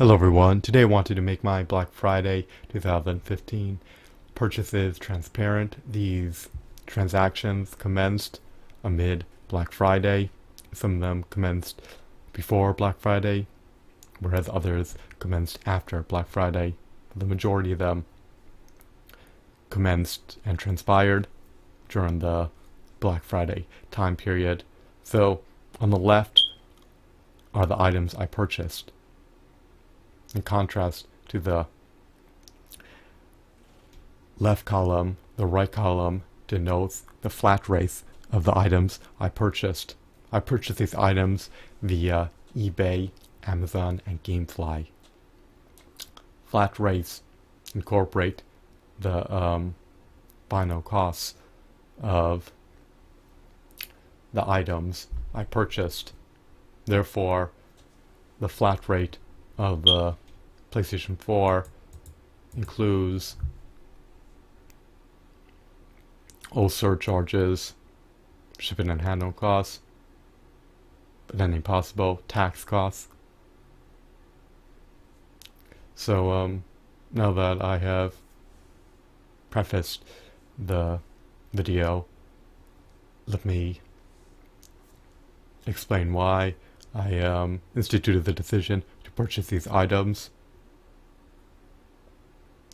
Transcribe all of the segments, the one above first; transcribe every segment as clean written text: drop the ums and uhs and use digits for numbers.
Hello everyone, today I wanted to make my Black Friday 2015 purchases transparent. These transactions commenced amid Black Friday. Some of them commenced before Black Friday, whereas others commenced after Black Friday. The majority of them commenced and transpired during the Black Friday time period. So on the left are the items I purchased, in contrast to the left column. The right column denotes the flat rate of the items I purchased. I purchased these items via eBay, Amazon, and Gamefly. Flat rates incorporate the final costs of the items I purchased. Therefore, the flat rate of the PlayStation 4 includes all surcharges, shipping and handling costs, and any possible tax costs. So now that I have prefaced the video, let me explain why I instituted the decision to purchase these items.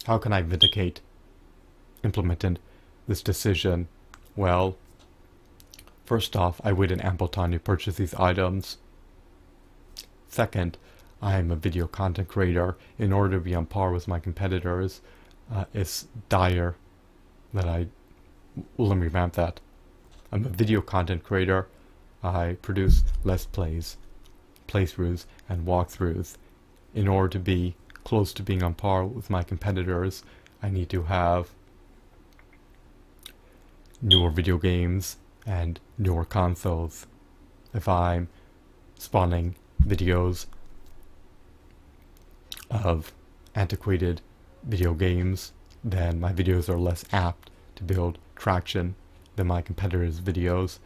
How can I vindicate implementing this decision? Well, first off, I waited ample time to purchase these items. Second, I am a video content creator. In order to be on par with my competitors, it's dire that let me revamp that. I'm a video content creator. I produce Let's Plays, playthroughs, and walkthroughs. In order to be close to being on par with my competitors, I need to have newer video games and newer consoles. If I'm spawning videos of antiquated video games, then my videos are less apt to build traction than my competitors' videos,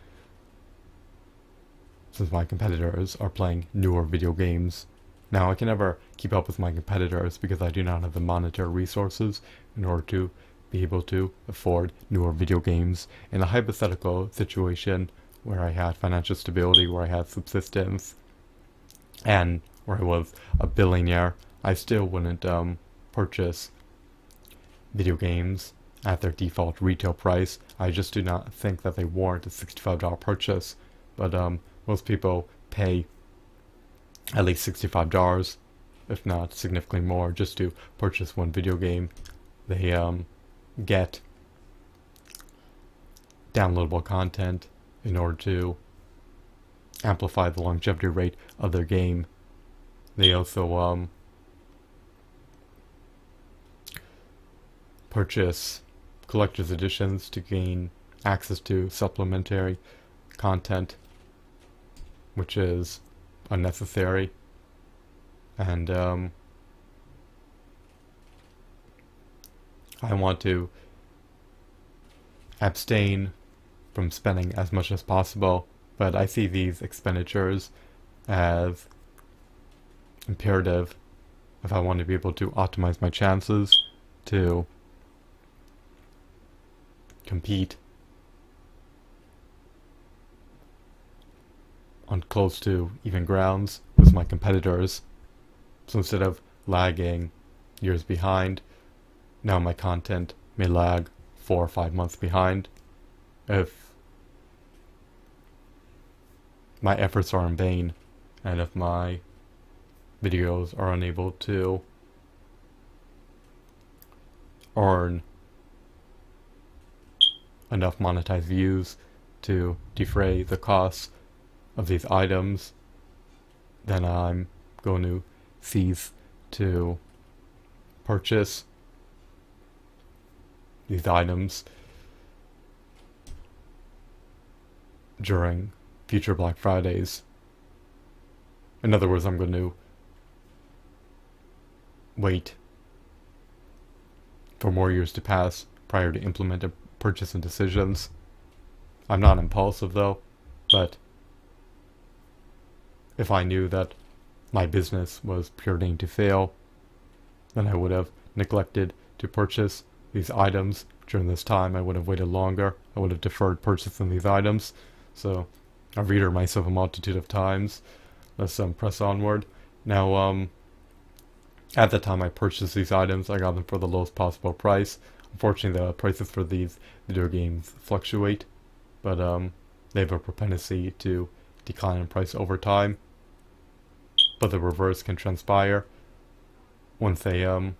since my competitors are playing newer video games. Now, I can never keep up with my competitors because I do not have the monetary resources in order to be able to afford newer video games. In a hypothetical situation where I had financial stability, where I had subsistence, and where I was a billionaire, I still wouldn't purchase video games at their default retail price. I just do not think that they warrant a $65 purchase. But most people pay at least $65, if not significantly more, just to purchase one video game. They get downloadable content in order to amplify the longevity rate of their game. They also purchase collector's editions to gain access to supplementary content, which is unnecessary. And I want to abstain from spending as much as possible, but I see these expenditures as imperative if I want to be able to optimize my chances to compete on close to even grounds with my competitors. So instead of lagging years behind, now my content may lag 4 or 5 months behind. If my efforts are in vain, and if my videos are unable to earn enough monetized views to defray the costs of these items, then I'm going to cease to purchase these items during future Black Fridays. In other words, I'm going to wait for more years to pass prior to implementing purchasing decisions. I'm not impulsive though, but if I knew that my business was preordained to fail, then I would have neglected to purchase these items during this time. I would have waited longer. I would have deferred purchasing these items. So I've reitered myself a multitude of times. Let's press onward. Now, at the time I purchased these items, I got them for the lowest possible price. Unfortunately, the prices for these video games fluctuate, but they have a propensity to decline in price over time. But the reverse can transpire. Once they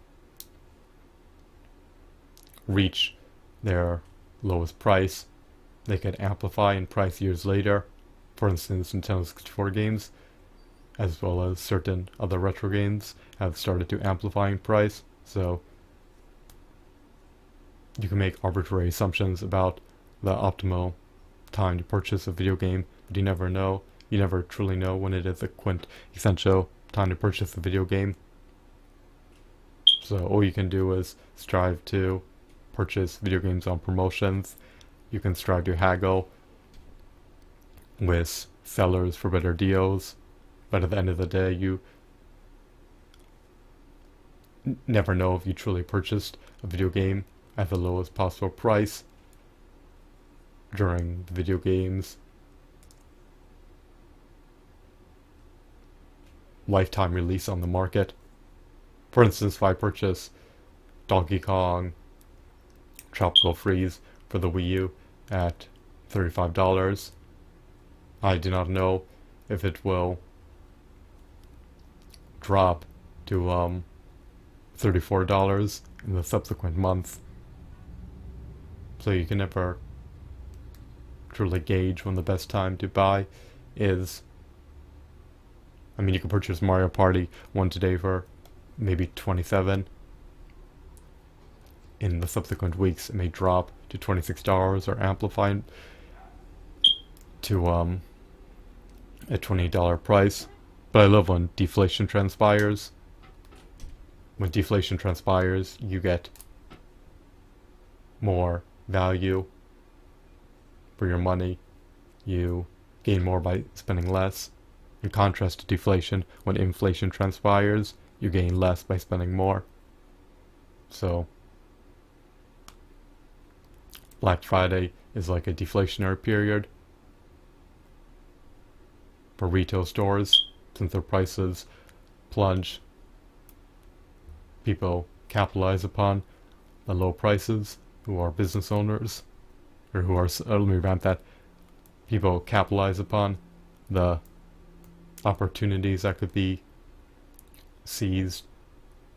reach their lowest price, they can amplify in price years later. For instance, Nintendo 64 games, as well as certain other retro games, have started to amplify in price. So you can make arbitrary assumptions about the optimal time to purchase a video game, but you never know. You never truly know when it is a quintessential time to purchase a video game. So all you can do is strive to purchase video games on promotions. You can strive to haggle with sellers for better deals, but at the end of the day, you never know if you truly purchased a video game at the lowest possible price during the video game's lifetime release on the market. For instance, if I purchase Donkey Kong Tropical Freeze for the Wii U at $35, I do not know if it will drop to $34 in the subsequent month. So you can never truly gauge when the best time to buy is. I mean, you can purchase Mario Party 1 today for maybe $27. In the subsequent weeks, it may drop to $26 or amplify to a $28 price. But I love when deflation transpires. When deflation transpires, you get more value for your money. You gain more by spending less. In contrast to deflation, when inflation transpires, you gain less by spending more. So Black Friday is like a deflationary period for retail stores. Since their prices plunge, people capitalize upon the low prices who are business owners, or who are, let me revamp that, people capitalize upon the opportunities that could be seized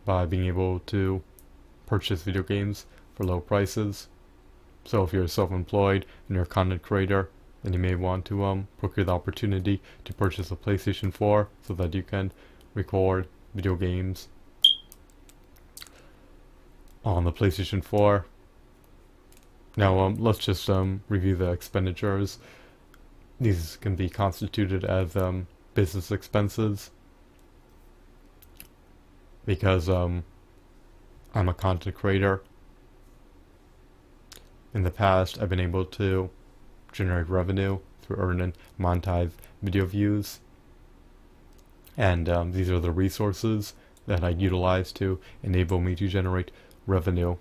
by being able to purchase video games for low prices. So if you're self-employed and you're a content creator, then you may want to procure the opportunity to purchase a PlayStation 4 so that you can record video games on the PlayStation 4. Now let's just review the expenditures. These can be constituted as business expenses because I'm a content creator. In the past, I've been able to generate revenue through earn and monetize video views, and these are the resources that I utilize to enable me to generate revenue.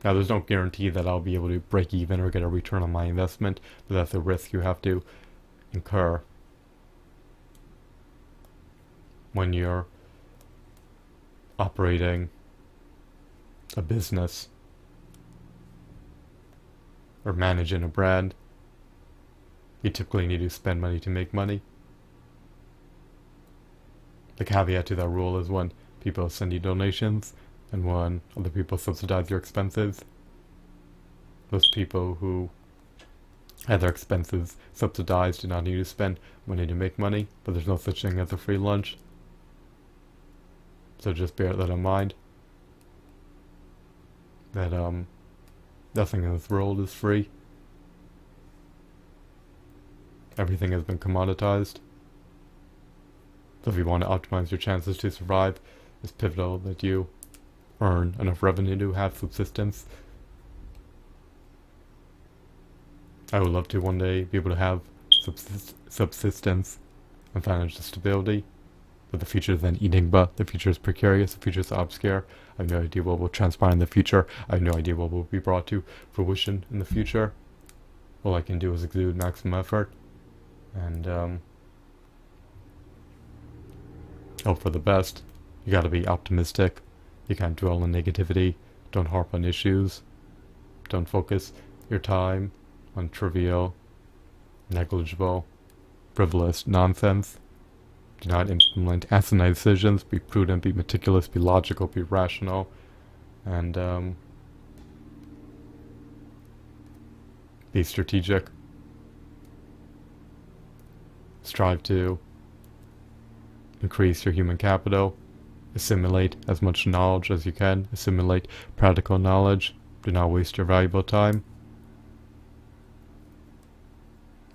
Now, there's no guarantee that I'll be able to break even or get a return on my investment, but that's a risk you have to incur when you're operating a business or managing a brand. You typically need to spend money to make money. The caveat to that rule is when people send you donations and when other people subsidize your expenses. Those people who had their expenses subsidized do not need to spend money to make money, but there's no such thing as a free lunch. So just bear that in mind. That nothing in this world is free. Everything has been commoditized. So if you want to optimize your chances to survive, it's pivotal that you earn enough revenue to have subsistence. I would love to one day be able to have subsistence and financial stability. But the future is then enigma, the future is precarious, the future is obscure. I have no idea what will transpire in the future. I have no idea what will be brought to fruition in the future. All I can do is exude maximum effort and hope for the best. You gotta be optimistic. You can't dwell on negativity. Don't harp on issues. Don't focus your time on trivial, negligible, frivolous nonsense. Do not implement asinine decisions. Be prudent, be meticulous, be logical, be rational, and be strategic. Strive to increase your human capital. Assimilate as much knowledge as you can. Assimilate practical knowledge. Do not waste your valuable time.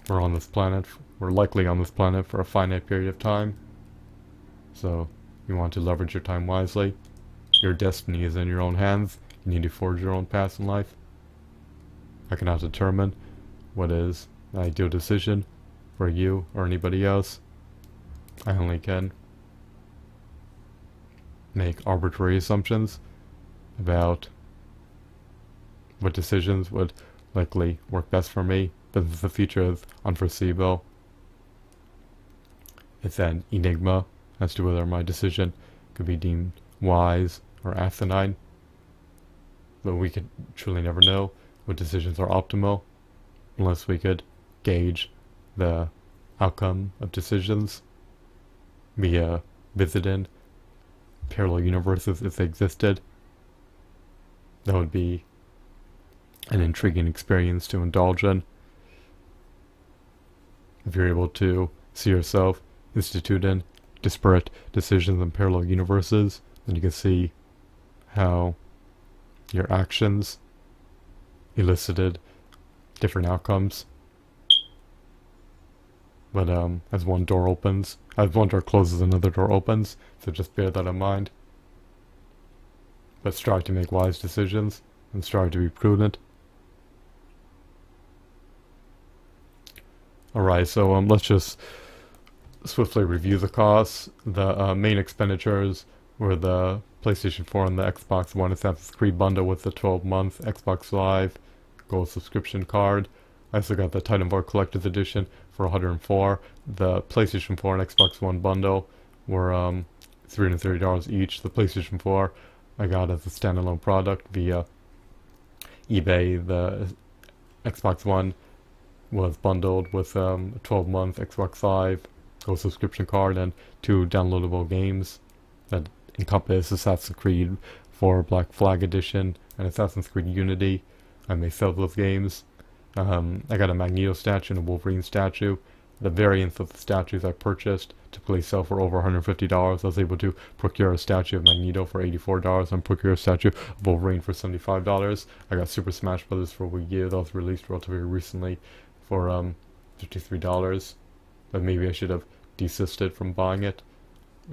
We're on this planet. We're likely on this planet for a finite period of time. So you want to leverage your time wisely. Your destiny is in your own hands. You need to forge your own path in life. I cannot determine what is the ideal decision for you or anybody else. I only can make arbitrary assumptions about what decisions would likely work best for me, but since the future is unforeseeable, it's an enigma as to whether my decision could be deemed wise or asinine. But we could truly never know what decisions are optimal unless we could gauge the outcome of decisions via visiting parallel universes if they existed. That would be an intriguing experience to indulge in. If you're able to see yourself instituting disparate decisions in parallel universes, then you can see how your actions elicited different outcomes. But as one door closes, another door opens, so just bear that in mind. But strive to make wise decisions, and strive to be prudent. Alright, so let's just swiftly review the costs. The main expenditures were the PlayStation 4 and the Xbox One Assassin's Creed bundle with the 12-month Xbox Live Gold subscription card. I also got the Titanfall Collector's Edition for $104. The PlayStation 4 and Xbox One bundle were $330 each. The PlayStation 4 I got as a standalone product via eBay. The Xbox One was bundled with a 12-month Xbox Live Gold subscription card and 2 downloadable games that encompass Assassin's Creed 4 Black Flag Edition and Assassin's Creed Unity. I may sell those games. I got a Magneto statue and a Wolverine statue. The variants of the statues I purchased typically sell for over $150. I was able to procure a statue of Magneto for $84 and procure a statue of Wolverine for $75. I got Super Smash Bros. For Wii U that was released relatively recently for $53. But maybe I should have desisted from buying it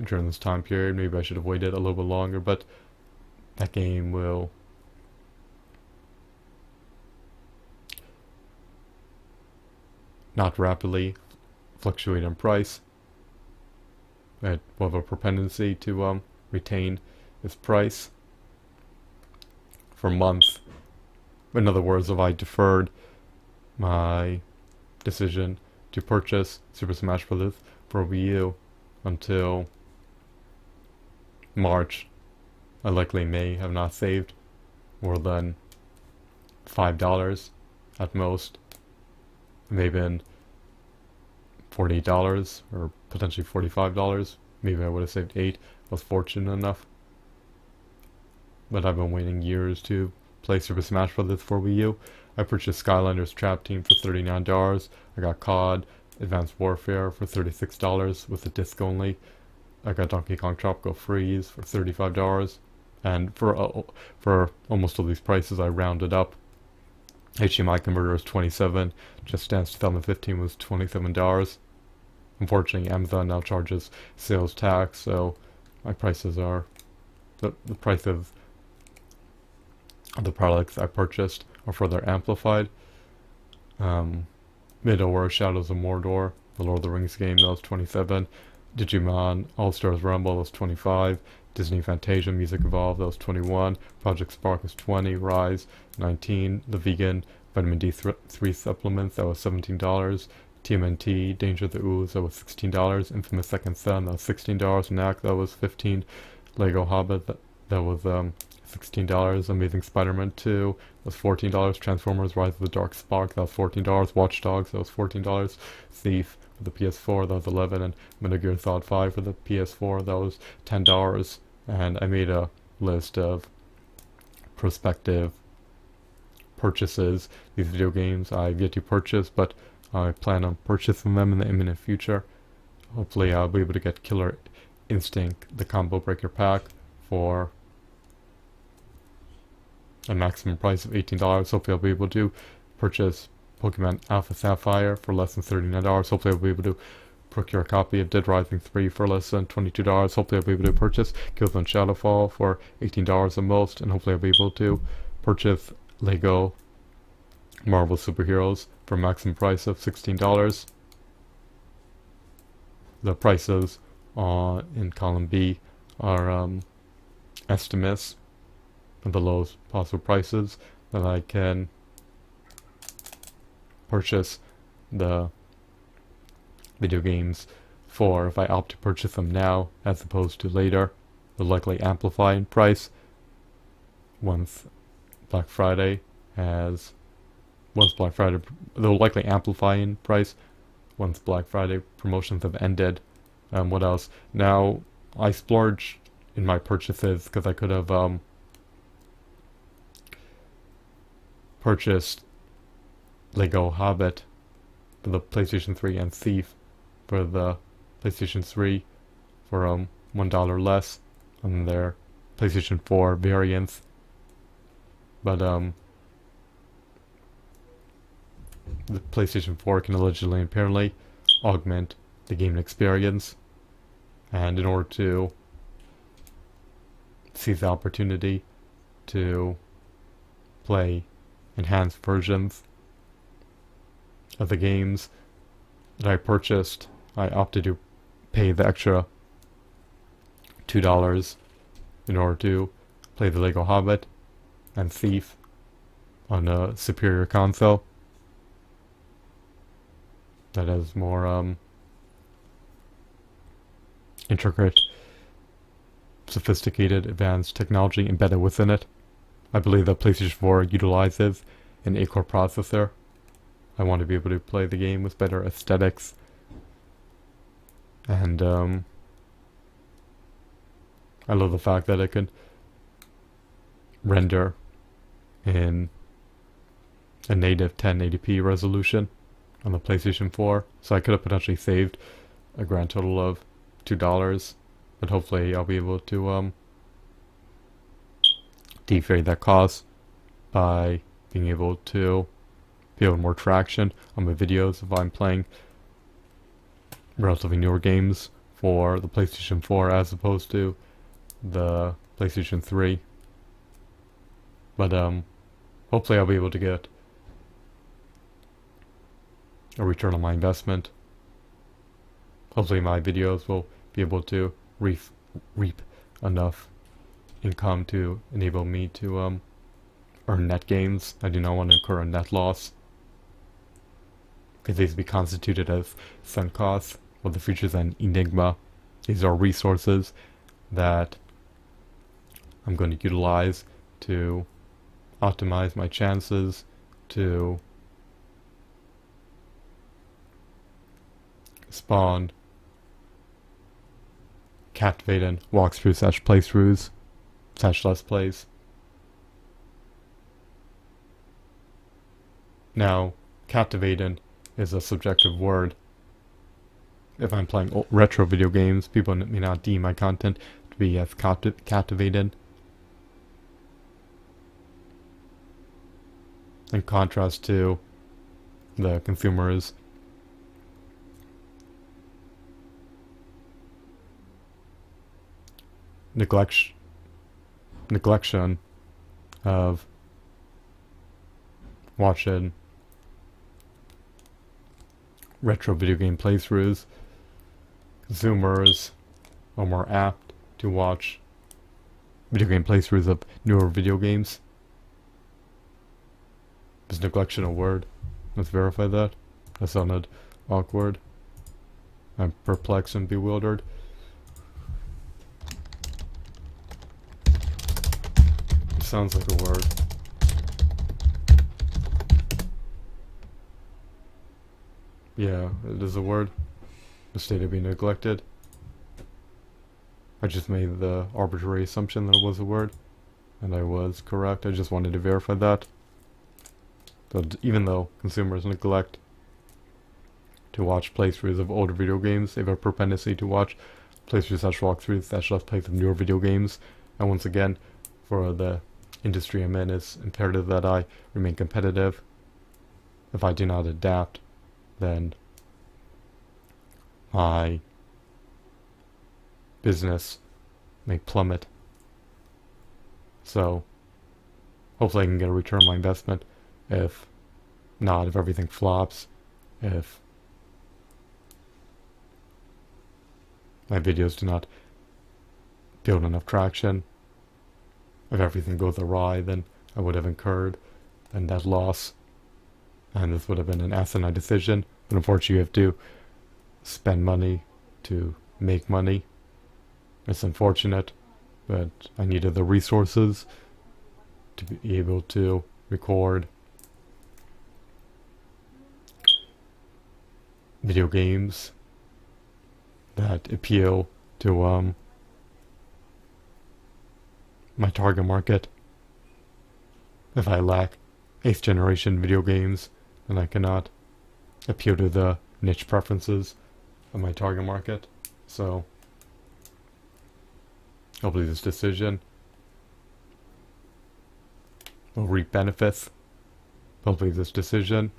during this time period. Maybe I should have waited a little bit longer, but that game will not rapidly fluctuate in price. It will have a propensity to retain its price for months. In other words, if I deferred my decision to purchase Super Smash Bros. For Wii U until March, I likely may have not saved more than $5 at most. Maybe been $48 or potentially $45. Maybe I would have saved $8. I was fortunate enough. But I've been waiting years to play Super Smash Bros. For Wii U. I purchased Skylanders Trap Team for $39. I got COD Advanced Warfare for $36 with the disc only. I got Donkey Kong Tropical Freeze for $35. And for almost all these prices, I rounded up. HDMI converter was $27. Just Dance 2015 was $27. Unfortunately, Amazon now charges sales tax, so my prices are the price of the products I purchased are further amplified. Middle-earth Shadows of Mordor The Lord of the Rings game, that was 27. Digimon All-Stars Rumble, that was 25. Disney Fantasia Music Evolved, that was 21. Project Spark was 20. Rise, 19. The Vegan Vitamin D3 supplements, that was $17. TMNT Danger of the Ooze, that was $16. Infamous Second Son, that was $16. Knack, that was $15. Lego Hobbit, that was $16. Amazing Spider-Man 2, that was $14. Transformers Rise of the Dark Spark, that was $14. Watch Dogs, that was $14. Thief for the PS4, that was $11. And Metal Gear Solid 5 for the PS4, that was $10. And I made a list of prospective purchases. These video games I've yet to purchase, but I plan on purchasing them in the imminent future. Hopefully I'll be able to get Killer Instinct, the Combo Breaker Pack, for a maximum price of $18. Hopefully I'll be able to purchase Pokemon Alpha Sapphire for less than $39. Hopefully I'll be able to procure a copy of Dead Rising 3 for less than $22. Hopefully I'll be able to purchase Killzone Shadowfall for $18 at most. And hopefully I'll be able to purchase Lego Marvel Superheroes for a maximum price of $16. The prices in column B are estimates of the lowest possible prices that I can purchase the video games for. If I opt to purchase them now as opposed to later, they'll likely amplify in price once Black Friday they'll likely amplify in price once Black Friday promotions have ended. What else? Now, I splurged in my purchases because I could have purchased Lego Hobbit for the PlayStation 3 and Thief for the PlayStation 3 for $1 less on their PlayStation 4 variants. But the PlayStation 4 can allegedly and apparently augment the game experience, and in order to seize the opportunity to play enhanced versions of the games that I purchased, I opted to pay the extra $2 in order to play the Lego Hobbit and Thief on a superior console that has more intricate, sophisticated, advanced technology embedded within it. I believe that PlayStation 4 utilizes an 8-core processor. I want to be able to play the game with better aesthetics, and I love the fact that it can render in a native 1080p resolution on the PlayStation 4, so I could have potentially saved a grand total of $2, but hopefully I'll be able to defray that cost by being able to build more traction on my videos if I'm playing relatively newer games for the PlayStation 4 as opposed to the PlayStation 3. But hopefully I'll be able to get a return on my investment. Hopefully my videos will be able to reap enough income to enable me to earn net gains. I do not want to incur a net loss, because these be constituted as sunk costs. Well, the features and Enigma, these are resources that I'm going to utilize to optimize my chances to spawn captivating walkthroughs / playthroughs / let's plays. Now, captivating is a subjective word. If I'm playing retro video games, people may not deem my content to be as captivating. In contrast to the consumers' neglection of watching retro video game playthroughs. Consumers are more apt to watch video game playthroughs of newer video games. Is neglection a word? Let's verify that. That sounded awkward. I'm perplexed and bewildered. It sounds like a word. Yeah, it is a word. The state of being neglected. I just made the arbitrary assumption that it was a word, and I was correct. I just wanted to verify that. But even though consumers neglect to watch playthroughs of older video games, they have a propensity to watch playthroughs/walkthroughs / plays of newer video games. And once again, for the industry I'm in, it's imperative that I remain competitive. If I do not adapt, then my business may plummet. So hopefully I can get a return on my investment. If not, if everything flops, if my videos do not build enough traction, if everything goes awry, then I would have incurred a net loss, and this would have been an asinine decision. But unfortunately, you have to spend money to make money. It's unfortunate, but I needed the resources to be able to record video games that appeal to my target market. If I lack 8th generation video games, then I cannot appeal to the niche preferences of my target market. So hopefully this decision will reap benefits. Hopefully this decision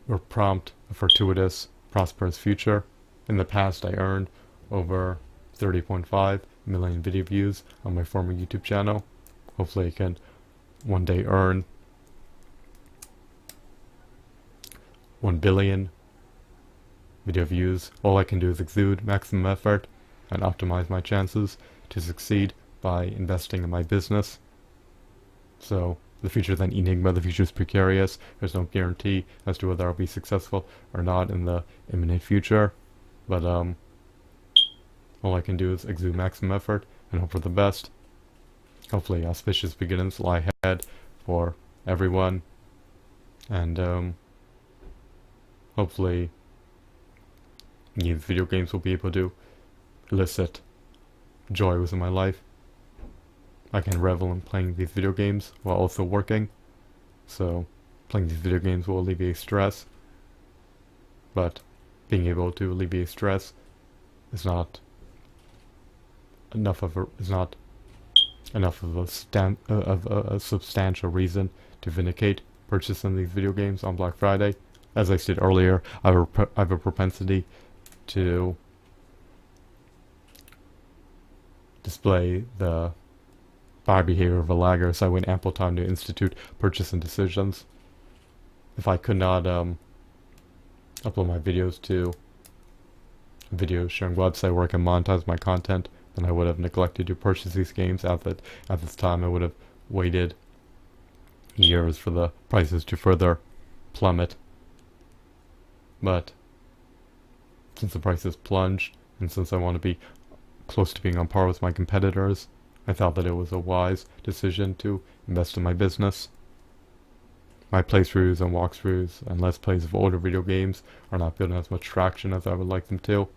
will prompt a fortuitous, prosperous future. In the past, I earned over 30.5 million video views on my former YouTube channel. Hopefully I can one day earn 1 billion video views. All I can do is exude maximum effort and optimize my chances to succeed by investing in my business. So the future is an enigma, the future is precarious. There's no guarantee as to whether I'll be successful or not in the imminent future. But all I can do is exude maximum effort and hope for the best. Hopefully auspicious beginnings lie ahead for everyone. And hopefully these video games will be able to elicit joy within my life. I can revel in playing these video games while also working. So playing these video games will alleviate stress. But being able to alleviate stress is not enough of a substantial reason to vindicate purchasing these video games on Black Friday. As I stated earlier, I have a propensity to display the buyer behavior of a lagger, so I went ample time to institute purchasing decisions. If I could not upload my videos to a video sharing website where I can monetize my content, then I would have neglected to purchase these games. At this time, I would have waited years for the prices to further plummet. But since the prices plunged, and since I want to be close to being on par with my competitors, I thought that it was a wise decision to invest in my business. My playthroughs and walkthroughs and let's plays of older video games are not building as much traction as I would like them to.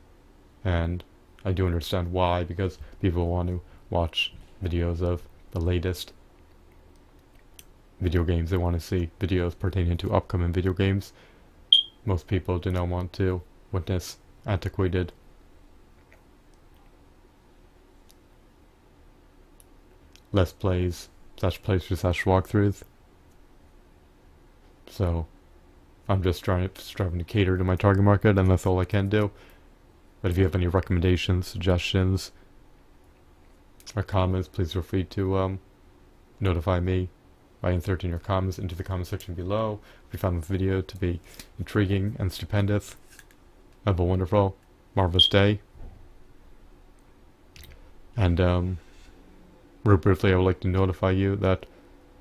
And I do understand why, because people want to watch videos of the latest video games. They want to see videos pertaining to upcoming video games. Most people do not want to witness antiquated let's plays / playthroughs / walkthroughs. So I'm just striving to cater to my target market, and that's all I can do. But if you have any recommendations, suggestions, or comments, please feel free to notify me by inserting your comments into the comment section below. If you found this video to be intriguing and stupendous, have a wonderful, marvelous day. And real briefly, I would like to notify you that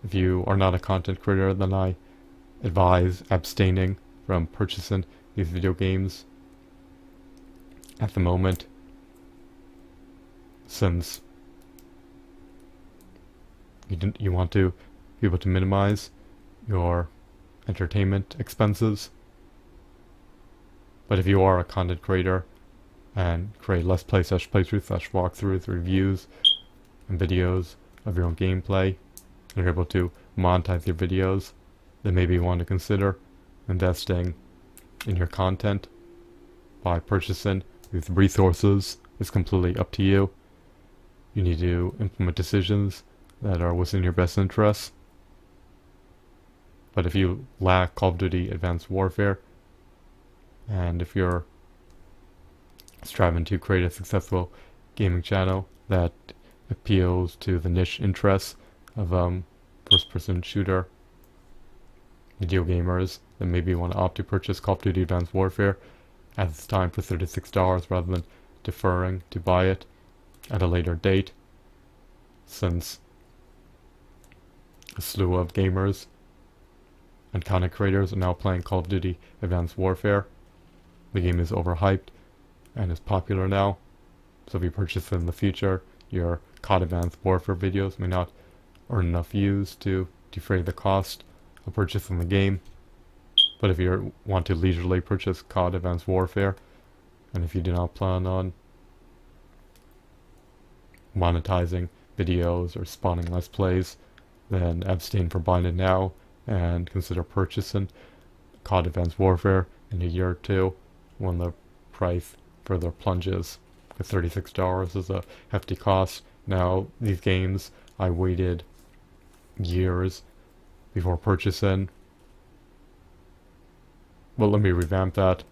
if you are not a content creator, then I advise abstaining from purchasing these video games at the moment, since you want to be able to minimize your entertainment expenses. But if you are a content creator and create Let's Play / playthrough / walkthroughs, reviews, and videos of your own gameplay, and you're able to monetize your videos, then maybe you want to consider investing in your content by purchasing these resources. It's completely up to you. You need to implement decisions that are within your best interests. But if you lack Call of Duty Advanced Warfare, and if you're striving to create a successful gaming channel that appeals to the niche interests of first-person shooter video gamers, then maybe you want to opt to purchase Call of Duty Advanced Warfare at this time for $36 rather than deferring to buy it at a later date, since a slew of gamers and content creators are now playing Call of Duty Advanced Warfare. The game is overhyped and is popular now, so if you purchase it in the future, your COD Advanced Warfare videos may not earn enough views to defray the cost of purchasing the game. But if you want to leisurely purchase COD Advanced Warfare, and if you do not plan on monetizing videos or spawning Let's Plays, then abstain from buying it now and consider purchasing COD Advanced Warfare in a year or two when the price further plunges. Because $36 is a hefty cost. Now, these games I waited years before purchasing. Well, let me revamp that.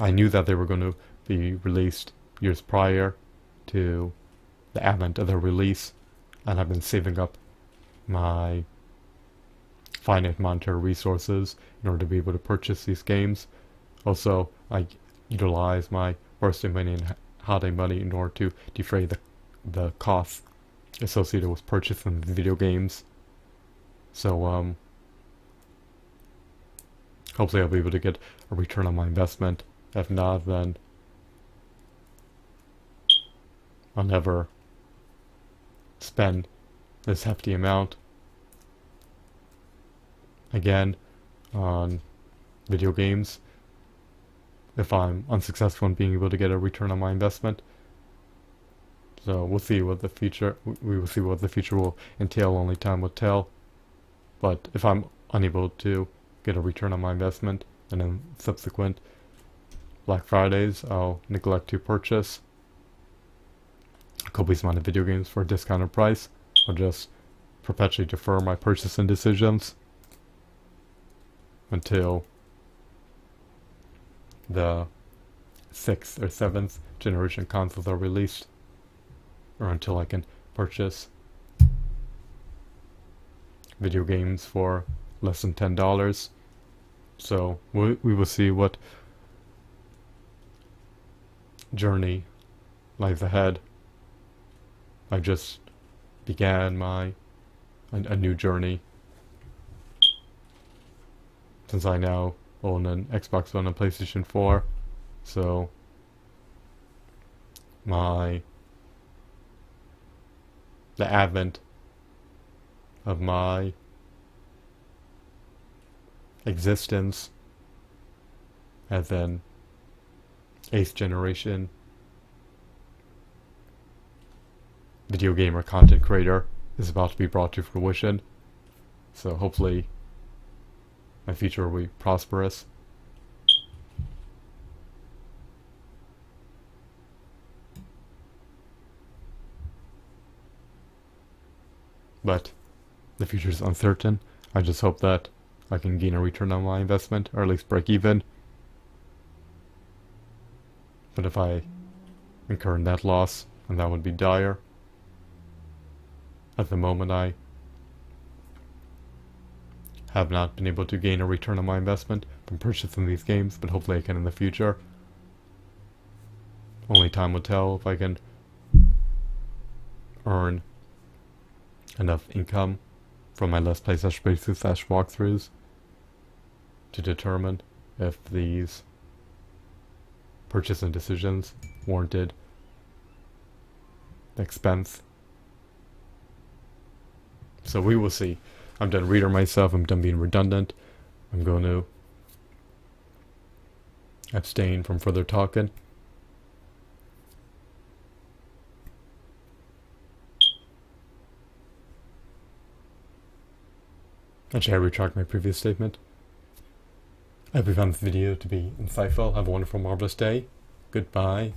I knew that they were going to be released years prior to the advent of their release, and I've been saving up my finite monetary resources in order to be able to purchase these games. Also, I utilize my birthday money and holiday money in order to defray the costs associated with purchasing the video games. So, hopefully I'll be able to get a return on my investment. If not, then I'll never spend this hefty amount again on video games if I'm unsuccessful in being able to get a return on my investment. So we'll see what the future will entail. Only time will tell. But if I'm unable to get a return on my investment, and in subsequent Black Fridays I'll neglect to purchase a copious amount of video games for a discounted price, or just perpetually defer my purchasing decisions until the 6th or 7th generation consoles are released, or until I can purchase video games for less than $10. So we will see what journey lies ahead. I just began a new journey, since I now own an Xbox One and PlayStation 4. So the advent of my existence as an 8th generation video gamer content creator is about to be brought to fruition. So hopefully my future will be prosperous. But the future is uncertain. I just hope that I can gain a return on my investment, or at least break even. But if I incur net loss, and that would be dire. At the moment I have not been able to gain a return on my investment from purchasing these games, but hopefully I can in the future. Only time will tell if I can earn enough income from my Let's Play /playthrough/ walkthroughs to determine if these purchasing decisions warranted the expense. So we will see. I'm done reading myself, I'm done being redundant. I'm going to abstain from further talking. Actually, I retract my previous statement. I hope you found this video to be insightful. Have a wonderful, marvelous day. Goodbye.